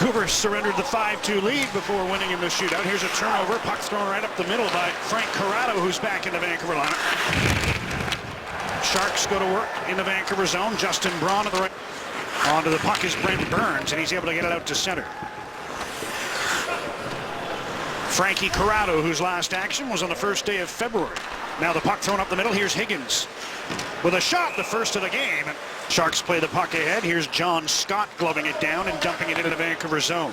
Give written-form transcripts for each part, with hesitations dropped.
Vancouver surrendered the 5-2 lead before winning in the shootout. Here's a turnover. Puck thrown right up the middle by Frank Corrado, who's back in the Vancouver lineup. Sharks go to work in the Vancouver zone. Justin Braun to the right. Onto the puck is Brent Burns, and he's able to get it out to center. Frankie Corrado, whose last action was on the first day of February. Now the puck thrown up the middle. Here's Higgins with a shot, the first of the game. Sharks play the puck ahead. Here's John Scott gloving it down and dumping it into the Vancouver zone.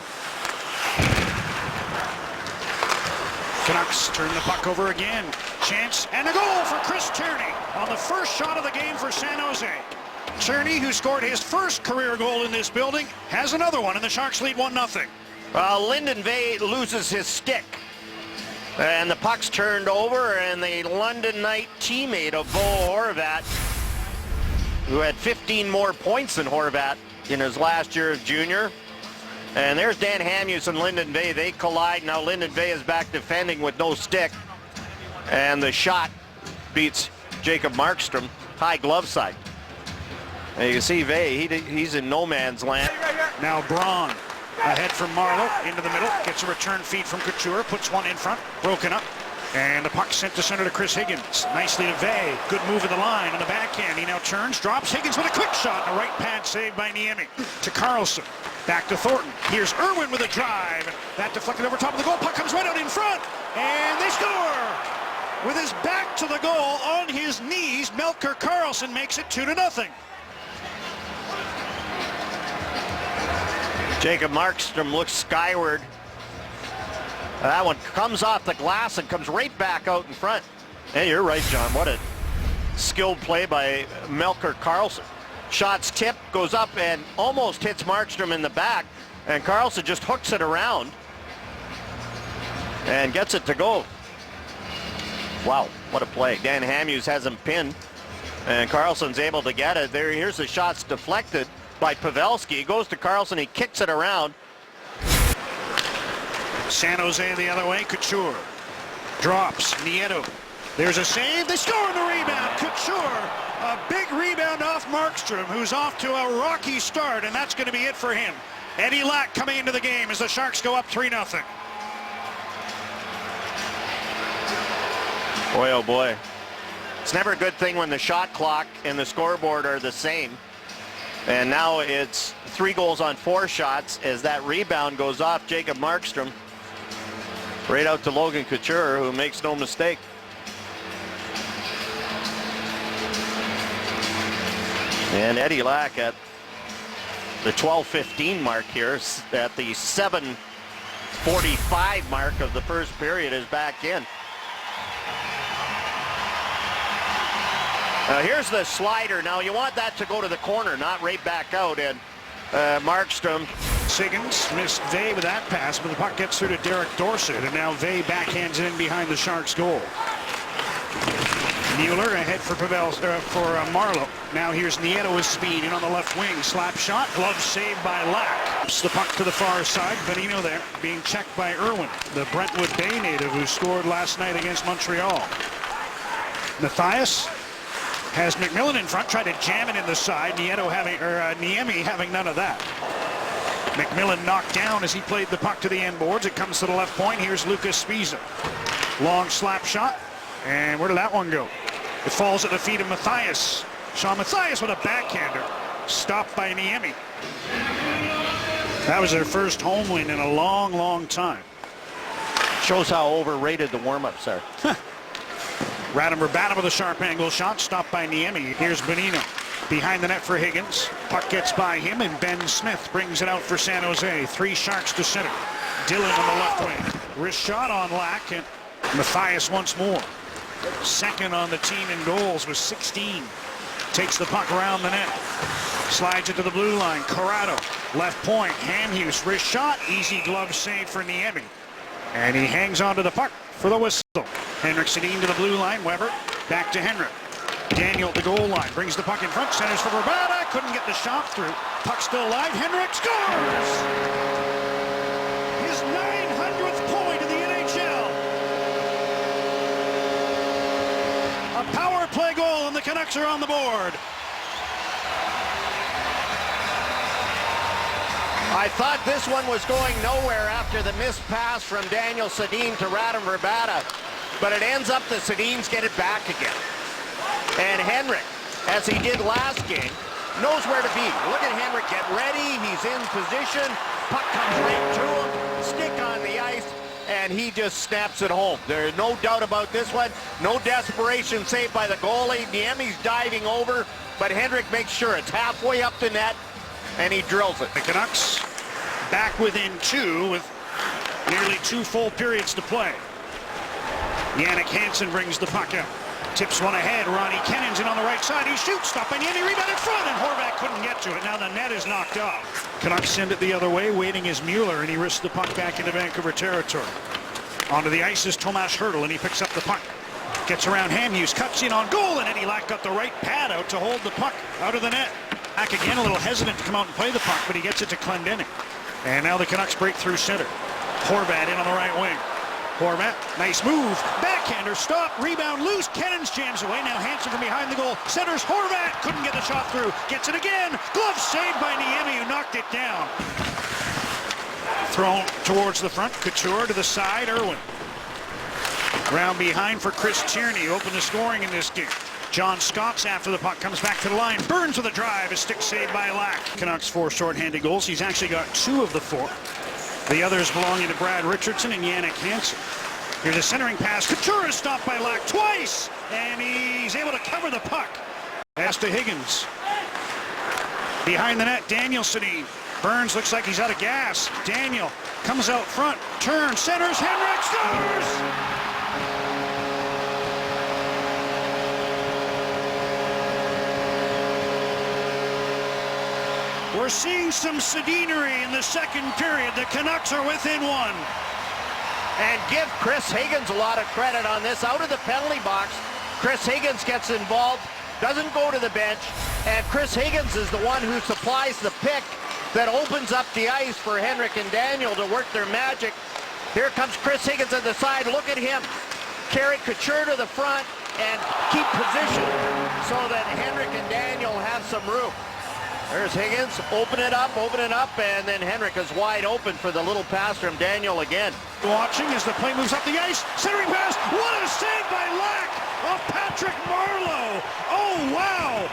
Canucks turn the puck over again. Chance and a goal for Chris Tierney on the first shot of the game for San Jose. Tierney, who scored his first career goal in this building, has another one, and the Sharks lead 1-0. Lyndon Vey loses his stick. And the puck's turned over, and the London Knight teammate of Bo Horvat, who had 15 more points than Horvat in his last year as junior. And there's Dan Hamhuis and Lyndon Vey. They collide. Now Lyndon Vey is back defending with no stick. And the shot beats Jacob Markstrom, high glove side. And you can see Vey, he's in no man's land. Now Braun ahead from Marleau, into the middle, gets a return feed from Couture, puts one in front, broken up, and the puck sent to center to Chris Higgins. Nicely to Vey, good move of the line on the backhand. He now turns, drops Higgins with a quick shot, and a right pad save by Niemi. To Carlson, back to Thornton. Here's Irwin with a drive. That deflected over top of the goal, puck comes right out in front, and they score! With his back to the goal, on his knees, Melker Karlsson makes it 2-0. Jacob Markstrom looks skyward. That one comes off the glass and comes right back out in front. Hey, you're right, John. What a skilled play by Melker Karlsson. Shots tipped, goes up and almost hits Markstrom in the back. And Karlsson just hooks it around and gets it to go. Wow, what a play. Dan Hamhuis has him pinned. And Karlsson's able to get it. Here's the shots deflected by Pavelski. He goes to Karlsson, he kicks it around. San Jose the other way, Couture drops, Nieto. There's a save, they score on the rebound. Couture, a big rebound off Markstrom, who's off to a rocky start, and that's going to be it for him. Eddie Lack coming into the game as the Sharks go up 3-0. Boy, oh boy. It's never a good thing when the shot clock and the scoreboard are the same. And now it's 3 goals on 4 shots as that rebound goes off Jacob Markstrom. Right out to Logan Couture, who makes no mistake. And Eddie Lack at the 12:15 mark here, at the 7:45 mark of the first period, is back in. Here's the slider. Now you want that to go to the corner, not right back out. And Markstrom. Higgins missed Vey with that pass, but the puck gets through to Derek Dorsett, and now Vey backhands it in behind the Sharks' goal. Mueller ahead for Marleau. Now here's Nieto with speed in on the left wing. Slap shot, glove saved by Lack. The puck to the far side. Bonino there being checked by Irwin, the Brentwood Bay native who scored last night against Montreal. Matthias has McMillan in front, tried to jam it in the side. Niemi having none of that. McMillan knocked down as he played the puck to the end boards. It comes to the left point. Here's Lucas Spiza. Long slap shot. And where did that one go? It falls at the feet of Matthias. Sean Matthias with a backhander. Stopped by Niemi. That was their first home win in a long, long time. Shows how overrated the warm-ups are. Radimer with a sharp angle shot, stopped by Niemi. Here's Bonino behind the net for Higgins. Puck gets by him, and Ben Smith brings it out for San Jose. 3 Sharks to center. Dillon on the left wing. Wrist shot on Lack, and Matthias once more. Second on the team in goals with 16. Takes the puck around the net. Slides it to the blue line. Corrado, left point. Hamhuis, wrist shot. Easy glove save for Niemi. And he hangs onto the puck for the whistle. Henrik Sedin to the blue line. Weber back to Henrik. Daniel at the goal line. Brings the puck in front. Centers for Verbata. Couldn't get the shot through. Puck still alive. Henrik scores! His 900th point in the NHL. A power play goal, and the Canucks are on the board. I thought this one was going nowhere after the missed pass from Daniel Sedin to Radim Vrbata, but it ends up the Sedins get it back again. And Henrik, as he did last game, knows where to be. Look at Henrik get ready, he's in position, puck comes right to him, stick on the ice, and he just snaps it home. There's no doubt about this one. No desperation saved by the goalie. Niemi's diving over, but Henrik makes sure it's halfway up the net, and he drills it. The Canucks back within 2 with nearly 2 full periods to play. Jannik Hansen brings the puck out. Tips one ahead. Ronnie Kennan's in on the right side. He shoots, stop by Niemi, rebound in front, and Horvat couldn't get to it. Now the net is knocked off. Canucks send it the other way. Waiting is Mueller, and he risks the puck back into Vancouver territory. Onto the ice is Tomas Hertl, and he picks up the puck. Gets around Hamhuis, cuts in on goal, and Eddie Lack got the right pad out to hold the puck out of the net. Lack again a little hesitant to come out and play the puck, but he gets it to Clendening. And now the Canucks break through center. Horvat in on the right wing. Horvat, nice move, backhander, stop, rebound loose, Kennans jams away, now Hansen from behind the goal, centers Horvat, couldn't get the shot through, gets it again, glove saved by Niemi who knocked it down. Thrown towards the front, Couture to the side, Irwin. Round behind for Chris Tierney, open the scoring in this game. John Scott's after the puck, comes back to the line, Burns with a drive, a stick saved by Lack. Canucks 4 shorthanded goals, he's actually got 2 of the 4. The others belonging to Brad Richardson and Jannik Hansen. Here's a centering pass. Couture is stopped by Lack twice, and he's able to cover the puck. Pass to Higgins. Behind the net, Daniel Sedin. Burns looks like he's out of gas. Daniel comes out front, turns, centers, Henrik scores! We're seeing some Sedinery in the second period. The Canucks are within 1. And give Chris Higgins a lot of credit on this. Out of the penalty box, Chris Higgins gets involved, doesn't go to the bench, and Chris Higgins is the one who supplies the pick that opens up the ice for Henrik and Daniel to work their magic. Here comes Chris Higgins on the side. Look at him carry Couture to the front and keep position so that Henrik and Daniel have some room. There's Higgins, open it up, and then Henrik is wide open for the little pass from Daniel again. Watching as the play moves up the ice, centering pass, what a save by Lack of Patrick Marleau. Oh, wow.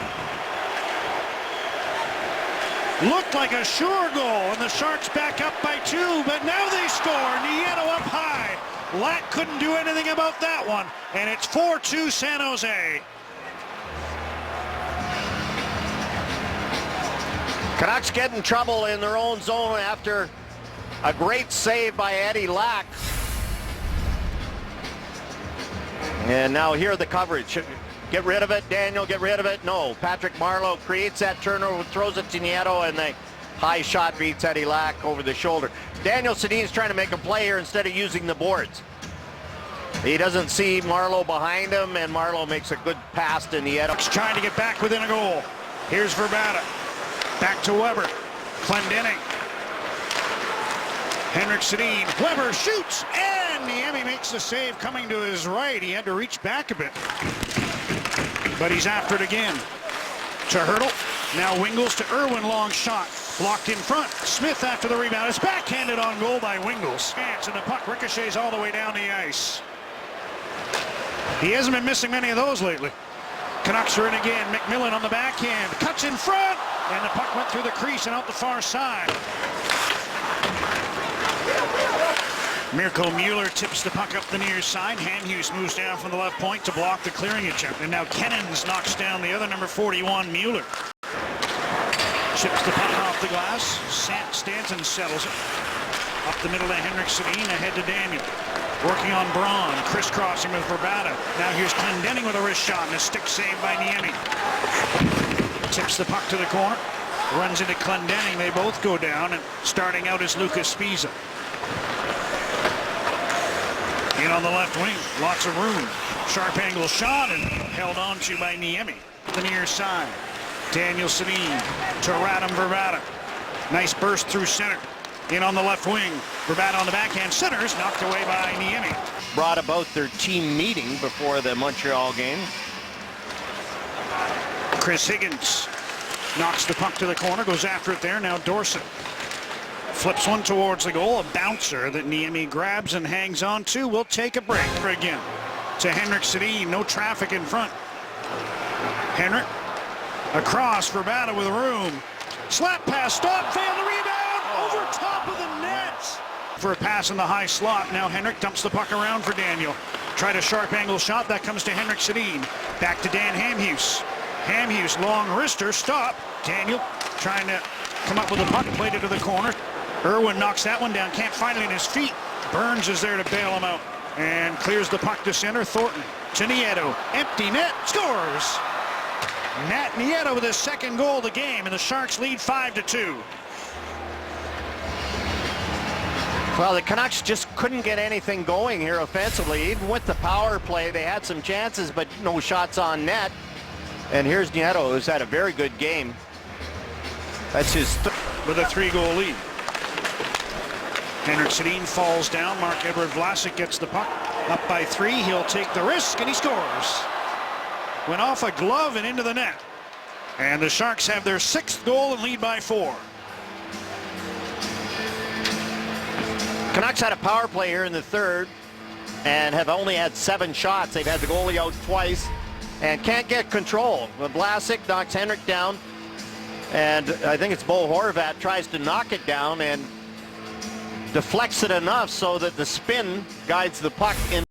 Looked like a sure goal, and the Sharks back up by 2, but now they score. Nieto up high. Lack couldn't do anything about that one, and it's 4-2 San Jose. Canucks get in trouble in their own zone after a great save by Eddie Lack. And now here the coverage. Get rid of it, Daniel, get rid of it. No, Patrick Marleau creates that turnover, throws it to Nieto, and the high shot beats Eddie Lack over the shoulder. Daniel Sedin's trying to make a play here instead of using the boards. He doesn't see Marleau behind him, and Marleau makes a good pass to Nieto. Trying to get back within a goal. Here's Vrbata. Back to Weber. Clendening. Henrik Sedin. Weber shoots, and Niemi makes the save coming to his right. He had to reach back a bit. But he's after it again. To Hertl. Now Wingles to Irwin. Long shot. Blocked in front. Smith after the rebound. It's backhanded on goal by Wingles. And the puck ricochets all the way down the ice. He hasn't been missing many of those lately. Canucks are in again. McMillan on the backhand. Cuts in front. And the puck went through the crease and out the far side. Mirko Mueller tips the puck up the near side. Hamhuis moves down from the left point to block the clearing attempt. And now Kennans knocks down the other number 41, Mueller. Chips the puck off the glass. Stanton settles it. Up the middle to Henrik Sedin, ahead to Daniel. Working on Braun, crisscrossing with Vrbata. Now here's Clendening with a wrist shot and a stick saved by Niemi. Tips the puck to the corner. Runs into Clendening. They both go down, and starting out is Lucas Spiza. In on the left wing, lots of room. Sharp angle shot and held on to by Niemi. The near side. Daniel Sedin to Radim Vrbata. Nice burst through center. In on the left wing. Vrbata on the backhand. Centers knocked away by Niemi. Brought about their team meeting before the Montreal game. Chris Higgins knocks the puck to the corner. Goes after it there. Now Dorsett. Flips one towards the goal, a bouncer that Niemi grabs and hangs on to. We'll take a break again. To Henrik Sedin, no traffic in front. Henrik across for Bata with room. Slap pass, stop, failed the rebound, over top of the net. For a pass in the high slot, now Henrik dumps the puck around for Daniel. Tried a sharp angle shot, that comes to Henrik Sedin. Back to Dan Hamhuis. Hamhuis, long wrister, stop. Daniel trying to come up with a puck, played it to the corner. Irwin knocks that one down, can't find it in his feet. Burns is there to bail him out and clears the puck to center. Thornton to Nieto, empty net, scores. Matt Nieto with his second goal of the game, and the Sharks lead 5-2. Well, the Canucks just couldn't get anything going here offensively. Even with the power play, they had some chances, but no shots on net. And here's Nieto, who's had a very good game. That's his with a 3-goal lead. Henrik Sedin falls down. Marc-Edouard Vlasic gets the puck. Up by 3, he'll take the risk, and he scores. Went off a glove and into the net. And the Sharks have their 6th goal and lead by 4. Canucks had a power play here in the third and have only had 7 shots. They've had the goalie out twice and can't get control. Vlasic knocks Henrik down, and I think it's Bo Horvat tries to knock it down and deflects it enough so that the spin guides the puck in.